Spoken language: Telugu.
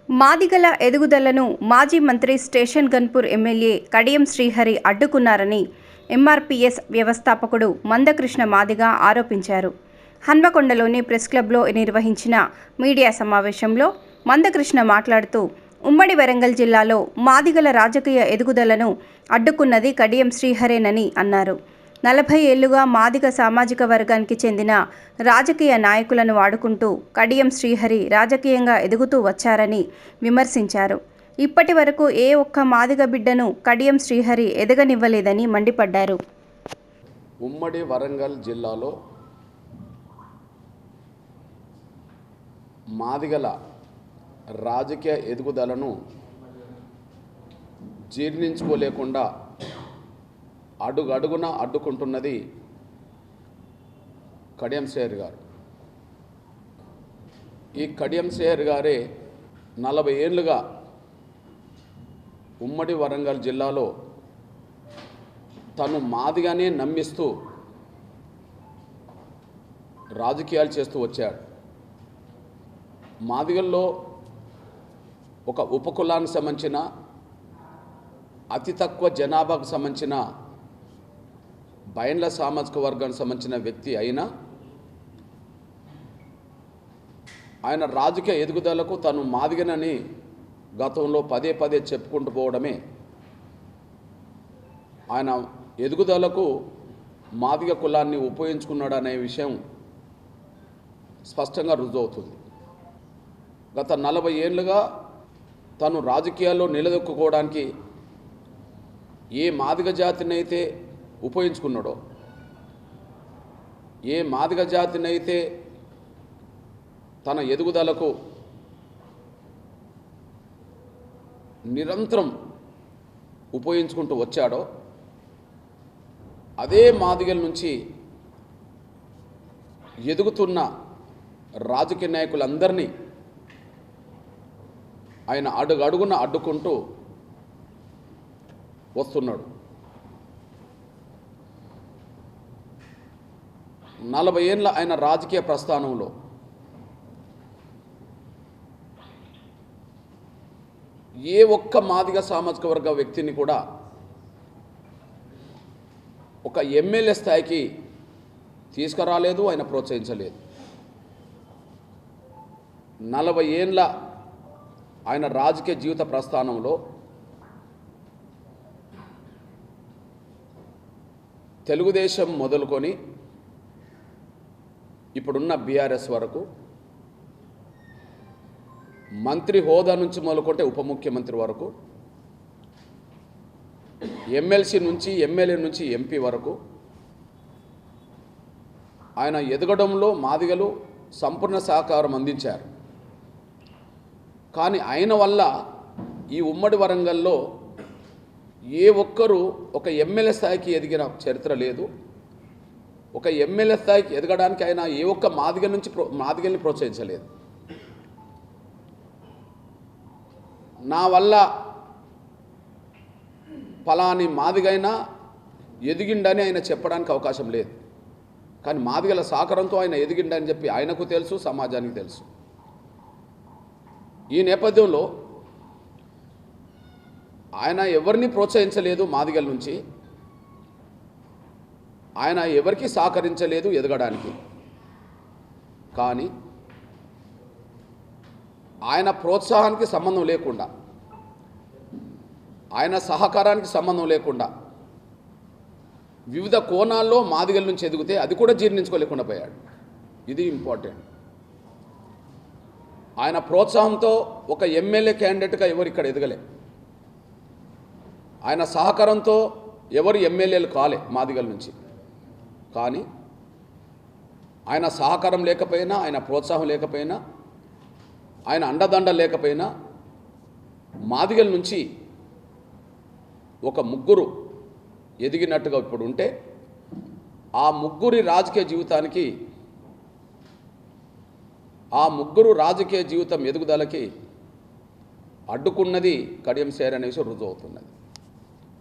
మాదిగల ఎదుగుదలను మాజీ మంత్రి స్టేషన్ గన్పూర్ ఎమ్మెల్యే కడియం శ్రీహరి అడ్డుకున్నారని ఎంఆర్పీఎస్ వ్యవస్థాపకుడు మందకృష్ణ మాదిగ ఆరోపించారు. హన్మకొండలోని ప్రెస్ క్లబ్లో నిర్వహించిన మీడియా సమావేశంలో మందకృష్ణ మాట్లాడుతూ, ఉమ్మడి వరంగల్ జిల్లాలో మాదిగల రాజకీయ ఎదుగుదలను అడ్డుకున్నది కడియం శ్రీహరేనని అన్నారు. 40 ఏళ్లుగా మాదిగ సామాజిక వర్గానికి చెందిన రాజకీయ నాయకులను వాడుకుంటూ కడియం శ్రీహరి రాజకీయంగా ఎదుగుతూ వచ్చారని విమర్శించారు. ఇప్పటి వరకు ఏ ఒక్క మాదిగ బిడ్డను కడియం శ్రీహరి ఎదగనివ్వలేదని మండిపడ్డారు. ఉమ్మడి వరంగల్ జిల్లాలో మాదిగల రాజకీయ ఎదుగుదలను జీర్ణించుకోలేకుండా అడుగడుగున అడ్డుకుంటున్నది కడియం శ్రీహరి గారు. ఈ కడియం శ్రీహరి గారే 40 ఏళ్ళుగా ఉమ్మడి వరంగల్ జిల్లాలో తను మాదిగానే నమ్మిస్తూ రాజకీయాలు చేస్తూ వచ్చాడు. మాదిగల్లో ఒక ఉపకులానికి సంబంధించిన అతి తక్కువ జనాభాకు సంబంధించిన బైండ్ల సామాజిక వర్గానికి సంబంధించిన వ్యక్తి అయినా ఆయన రాజకీయ ఎదుగుదలకు తను మాదిగనని గతంలో పదే పదే చెప్పుకుంటూ పోవడమే ఆయన ఎదుగుదలకు మాదిగ కులాన్ని ఉపయోగించుకున్నాడనే విషయం స్పష్టంగా రుజువవుతుంది. గత 40 ఏళ్ళుగా తను రాజకీయాల్లో నిలదొక్కుకోవడానికి ఏ మాదిగ జాతినైతే ఉపయోగించుకున్నాడో, ఏ మాదిగ జాతినైతే తన ఎదుగుదలకు నిరంతరం ఉపయోగించుకుంటూ వచ్చాడో, అదే మాదిగల నుంచి ఎదుగుతున్న రాజకీయ నాయకులందరినీ ఆయన అడుగడుగున అడ్డుకుంటూ వస్తున్నాడు. 40 ఏళ్ళ ఆయన రాజకీయ ప్రస్థానంలో ఏ ఒక్క మాదిగ సామాజిక వర్గ వ్యక్తిని కూడా ఒక ఎమ్మెల్యే స్థాయికి తీసుకురాలేదు, ఆయన ప్రోత్సహించలేదు. 40 ఏళ్ళ ఆయన రాజకీయ జీవిత ప్రస్థానంలో తెలుగుదేశం మొదలుకొని ఇప్పుడున్న బీఆర్ఎస్ వరకు మంత్రి హోదా నుంచి మొదలుకుంటే ఉప ముఖ్యమంత్రి వరకు, ఎమ్మెల్సీ నుంచి ఎమ్మెల్యే నుంచి ఎంపీ వరకు ఆయన ఎదగడంలో మాదిగలు సంపూర్ణ సహకారం అందించారు. కానీ ఆయన వల్ల ఈ ఉమ్మడి వరంగల్లో ఏ ఒక్కరూ ఒక ఎమ్మెల్యే స్థాయికి ఎదిగిన చరిత్ర లేదు. ఒక ఎమ్మెల్యే స్థాయికి ఎదగడానికి ఆయన ఏ ఒక్క మాదిగల్ని ప్రోత్సహించలేదు. నా వల్ల ఫలాని మాదిగైనా ఎదిగిండని ఆయన చెప్పడానికి అవకాశం లేదు. కానీ మాదిగల సహకారంతో ఆయన ఎదిగిండని చెప్పి ఆయనకు తెలుసు, సమాజానికి తెలుసు. ఈ నేపథ్యంలో ఆయన ఎవరిని ప్రోత్సహించలేదు, మాదిగల నుంచి ఆయన ఎవరికి సహకరించలేదు ఎదగడానికి. కానీ ఆయన ప్రోత్సాహానికి సంబంధం లేకుండా, ఆయన సహకారానికి సంబంధం లేకుండా వివిధ కోణాల్లో మాదిగల నుంచి ఎదిగితే అది కూడా జీర్ణించుకోలేకుండా పోయాడు. ఇది ఇంపార్టెంట్. ఆయన ప్రోత్సాహంతో ఒక ఎమ్మెల్యే క్యాండిడేట్గా ఎవరు ఇక్కడ ఎదగలే. ఆయన సహకారంతో ఎవరు ఎమ్మెల్యేలు కాలే మాదిగల నుంచి. కానీ ఆయన సహకారం లేకపోయినా, ఆయన ప్రోత్సాహం లేకపోయినా, ఆయన అండదండ లేకపోయినా మాదిగల నుంచి ఒక ముగ్గురు ఎదిగినట్టుగా ఇప్పుడు ఉంటే, ఆ ముగ్గురి రాజకీయ జీవితానికి, ఆ ముగ్గురు రాజకీయ జీవితం ఎదుగుదలకి అడ్డుకున్నది కడియం శ్రీహరి అనే విషయం రుజువు అవుతున్నది.